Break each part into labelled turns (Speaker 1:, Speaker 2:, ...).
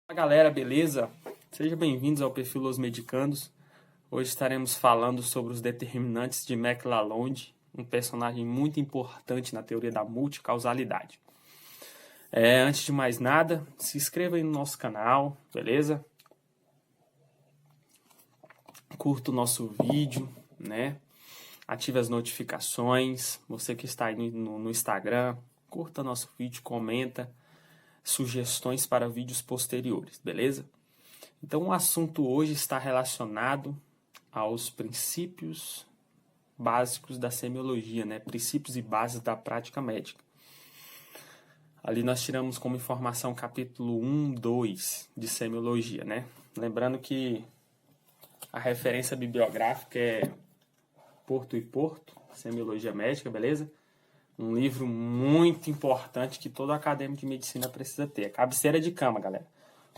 Speaker 1: Fala galera, beleza? Sejam bem-vindos ao perfil Los Medicandos. Hoje estaremos falando sobre os determinantes de McLachlan, um personagem muito importante na teoria da multicausalidade. Antes de mais nada, se inscreva aí no nosso canal, beleza? Curta o nosso vídeo, né? Ative as notificações. Você que está aí no Instagram, curta nosso vídeo, comenta sugestões para vídeos posteriores, beleza? Então o assunto hoje está relacionado aos princípios básicos da semiologia, né? Princípios e bases da prática médica. Ali nós tiramos como informação capítulo 1, 2 de semiologia, né? Lembrando que a referência bibliográfica é Porto e Porto, Semiologia Médica, beleza? Um livro muito importante que todo acadêmico de medicina precisa ter. A cabeceira de cama, galera.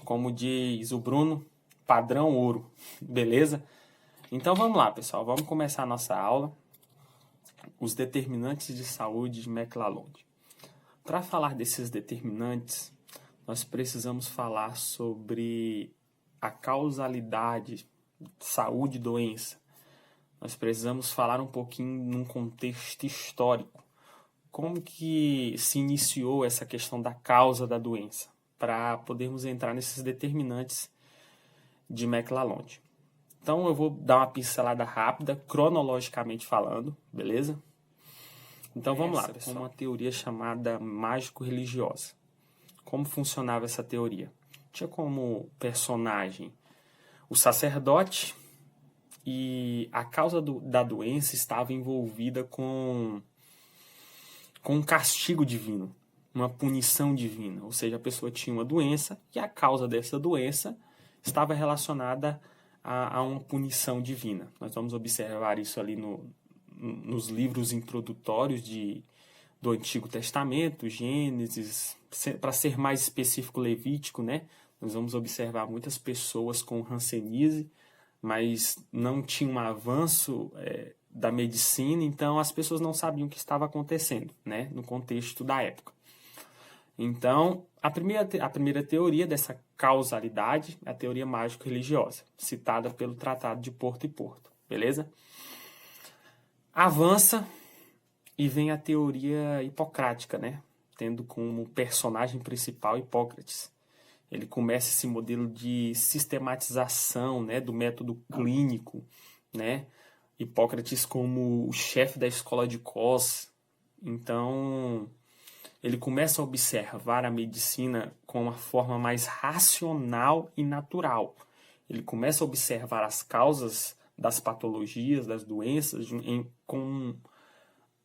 Speaker 1: Como diz o Bruno, padrão ouro. Beleza? Então vamos lá, pessoal. Vamos começar a nossa aula. Os determinantes de saúde de McLachlan. Para falar desses determinantes, nós precisamos falar sobre a causalidade, saúde e doença. Nós precisamos falar um pouquinho num contexto histórico. Como que se iniciou essa questão da causa da doença, para podermos entrar nesses determinantes de McLachlan. Então eu vou dar uma pincelada rápida, cronologicamente falando, beleza? Então vamos lá, pessoal. Uma teoria chamada mágico-religiosa. Como funcionava essa teoria? Tinha como personagem o sacerdote e a causa da doença estava envolvida com um castigo divino, uma punição divina. Ou seja, a pessoa tinha uma doença e a causa dessa doença estava relacionada a uma punição divina. Nós vamos observar isso ali nos livros introdutórios do Antigo Testamento, Gênesis, para ser mais específico, Levítico, né? Nós vamos observar muitas pessoas com hanseníase, mas não tinha um avanço da medicina, então as pessoas não sabiam o que estava acontecendo, né, no contexto da época. Então, a primeira teoria dessa causalidade é a teoria mágico-religiosa, citada pelo Tratado de Porto e Porto, beleza? Avança e vem a teoria hipocrática, né, tendo como personagem principal Hipócrates. Ele começa esse modelo de sistematização, né, do método clínico, né, Hipócrates como o chefe da escola de Cos. Então, ele começa a observar a medicina com uma forma mais racional e natural. Ele começa a observar as causas das patologias, das doenças, com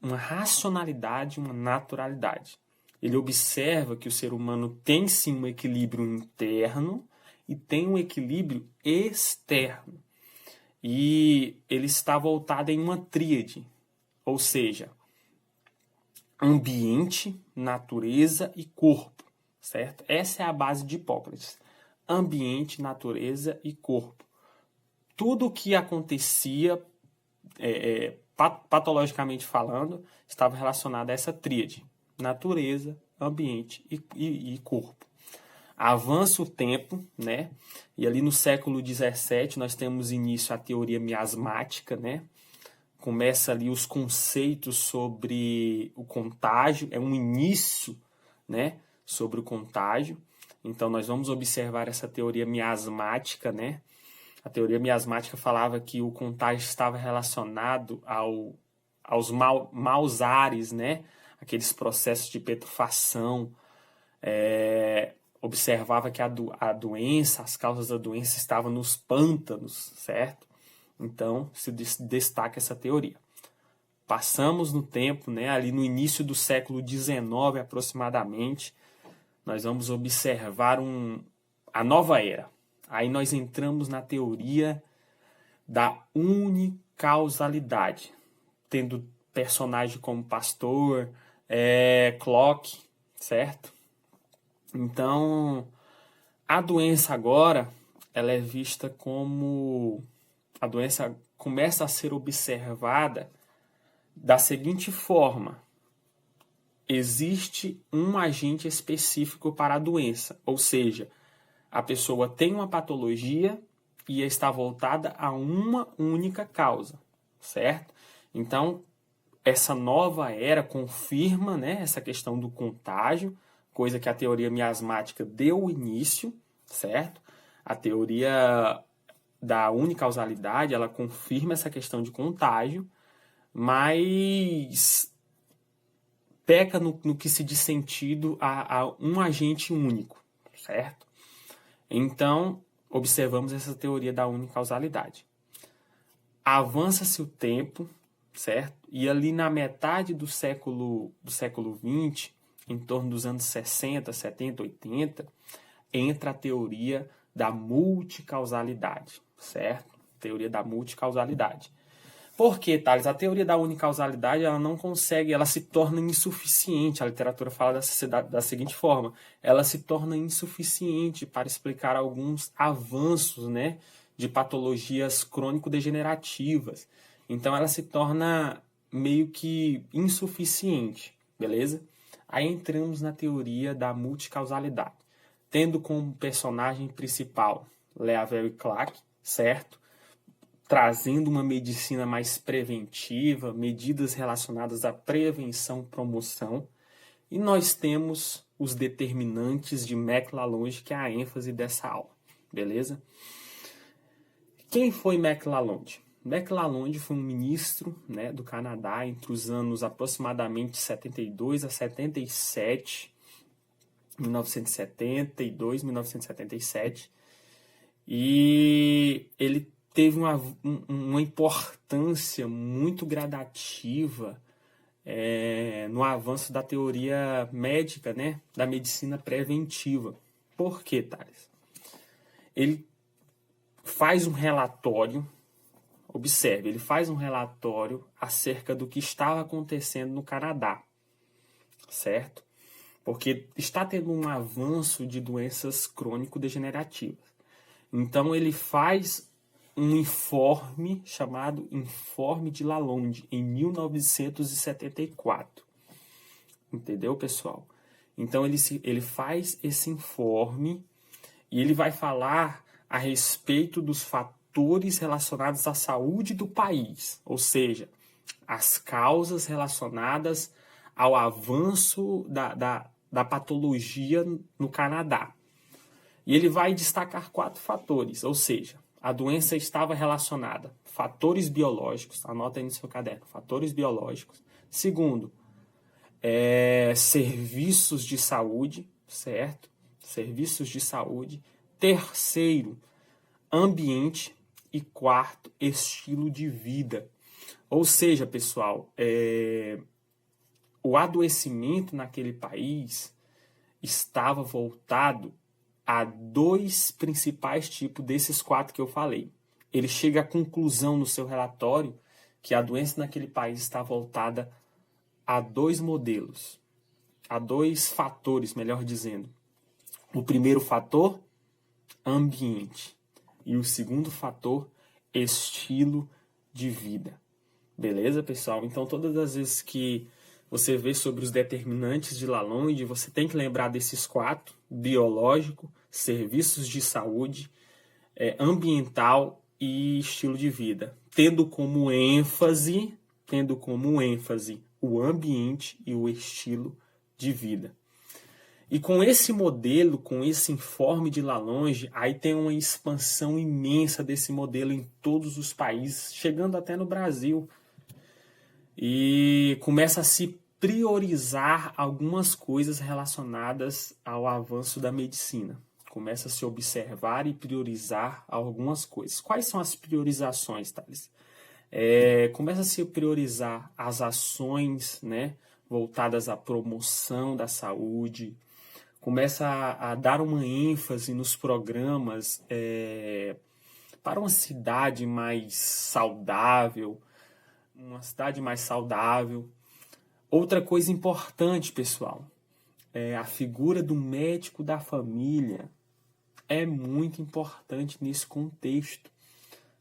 Speaker 1: uma racionalidade, uma naturalidade. Ele observa que o ser humano tem sim um equilíbrio interno e tem um equilíbrio externo. E ele está voltado em uma tríade, ou seja, ambiente, natureza e corpo, certo? Essa é a base de Hipócrates. Ambiente, natureza e corpo. Tudo o que acontecia, patologicamente falando, estava relacionado a essa tríade. Natureza, ambiente e corpo. Avança o tempo, né? E ali no século XVII nós temos início a teoria miasmática, né? Começa ali os conceitos sobre o contágio, é um início, né, sobre o contágio. Então nós vamos observar essa teoria miasmática, né? A teoria miasmática falava que o contágio estava relacionado aos maus ares, né? Aqueles processos de petrifação, observava que a doença, as causas da doença estavam nos pântanos, certo? Então, se destaca essa teoria. Passamos no tempo, né, ali no início do século XIX aproximadamente, nós vamos observar a nova era. Aí nós entramos na teoria da unicausalidade, tendo personagem como Pasteur, Clock, certo? Então, a doença agora, ela é vista como... A doença começa a ser observada da seguinte forma. Existe um agente específico para a doença, ou seja, a pessoa tem uma patologia e está voltada a uma única causa, certo? Então, essa nova era confirma, né, essa questão do contágio, coisa que a teoria miasmática deu início, certo? A teoria da unicausalidade, ela confirma essa questão de contágio, mas peca no que se diz sentido a um agente único, certo? Então, observamos essa teoria da unicausalidade. Avança-se o tempo, certo? E ali na metade do século XX, em torno dos anos 60, 70, 80, entra a teoria da multicausalidade, certo? Teoria da multicausalidade. Por que, Thales? A teoria da unicausalidade, ela não consegue, ela se torna insuficiente. A literatura fala da seguinte forma: ela se torna insuficiente para explicar alguns avanços, né, de patologias crônico-degenerativas. Então, ela se torna meio que insuficiente, beleza? Aí entramos na teoria da multicausalidade, tendo como personagem principal Leavel e Clark, certo? Trazendo uma medicina mais preventiva, medidas relacionadas à prevenção, promoção. E nós temos os determinantes de McLalange, que é a ênfase dessa aula, beleza? Quem foi McLalange? McLalange foi um ministro, né, do Canadá entre os anos aproximadamente 72 a 77, 1972, 1977, e ele teve uma importância muito gradativa no avanço da teoria médica, né, da medicina preventiva. Por quê, Thales? Ele faz um relatório, observe, ele faz um relatório acerca do que estava acontecendo no Canadá, certo? Porque está tendo um avanço de doenças crônico-degenerativas. Então, ele faz um informe chamado Informe de Lalonde, em 1974. Entendeu, pessoal? Então, ele faz esse informe e ele vai falar a respeito dos fatores relacionados à saúde do país, ou seja, as causas relacionadas ao avanço da patologia no Canadá. E ele vai destacar 4 fatores, ou seja, a doença estava relacionada a fatores biológicos, anota aí no seu caderno, fatores biológicos. Segundo, serviços de saúde, certo? Serviços de saúde. Terceiro, ambiente. E quarto, estilo de vida. Ou seja, pessoal, o adoecimento naquele país estava voltado a 2 principais tipos desses 4 que eu falei. Ele chega à conclusão no seu relatório que a doença naquele país está voltada a 2 modelos, a 2 fatores, melhor dizendo. O primeiro fator, ambiente. E o segundo fator, estilo de vida. Beleza, pessoal? Então, todas as vezes que você vê sobre os determinantes de Lalonde, você tem que lembrar desses 4, biológico, serviços de saúde, ambiental e estilo de vida, tendo como ênfase o ambiente e o estilo de vida. E com esse modelo, com esse informe de Lalonde, aí tem uma expansão imensa desse modelo em todos os países, chegando até no Brasil. E começa a se priorizar algumas coisas relacionadas ao avanço da medicina. Começa a se observar e priorizar algumas coisas. Quais são as priorizações, Thales? Começa a se priorizar as ações, né, voltadas à promoção da saúde. Começa a dar uma ênfase nos programas para uma cidade mais saudável, Outra coisa importante, pessoal, a figura do médico da família é muito importante nesse contexto.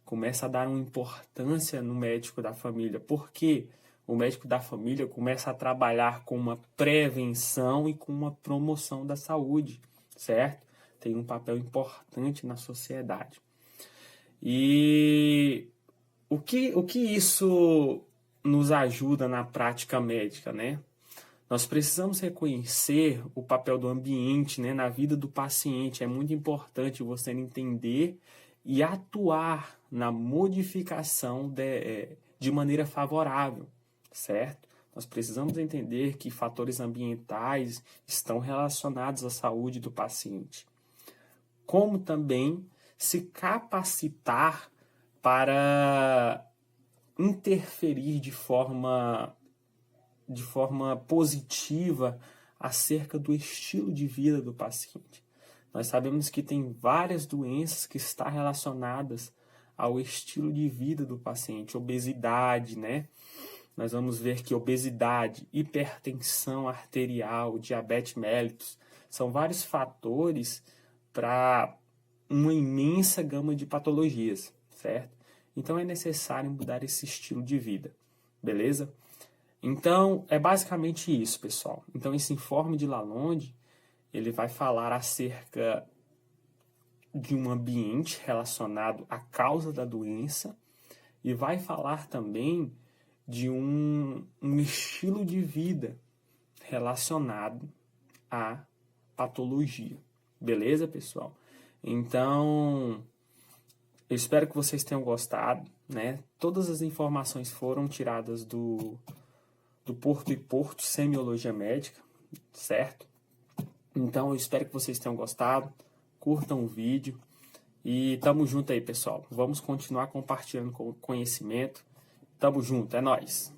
Speaker 1: Começa a dar uma importância no médico da família, porque o médico da família começa a trabalhar com uma prevenção e com uma promoção da saúde, certo? tem um papel importante na sociedade. E o que isso nos ajuda na prática médica, né? Nós precisamos reconhecer o papel do ambiente, né, na vida do paciente. É muito importante você entender e atuar na modificação de maneira favorável, certo? Nós precisamos entender que fatores ambientais estão relacionados à saúde do paciente, como também se capacitar para interferir de forma positiva acerca do estilo de vida do paciente. Nós sabemos que tem várias doenças que estão relacionadas ao estilo de vida do paciente, obesidade, né? Nós vamos ver que obesidade, hipertensão arterial, diabetes mellitus, são vários fatores para uma imensa gama de patologias, certo? Então é necessário mudar esse estilo de vida, beleza? Então é basicamente isso, pessoal. Então esse informe de Lalonde, ele vai falar acerca de um ambiente relacionado à causa da doença e vai falar também de um estilo de vida relacionado à patologia. Beleza, pessoal? Então, eu espero que vocês tenham gostado, né? Todas as informações foram tiradas do Porto e Porto Semiologia Médica, certo? Então, eu espero que vocês tenham gostado, curtam o vídeo e tamo junto aí, pessoal. Vamos continuar compartilhando conhecimento. Tamo junto, é nóis!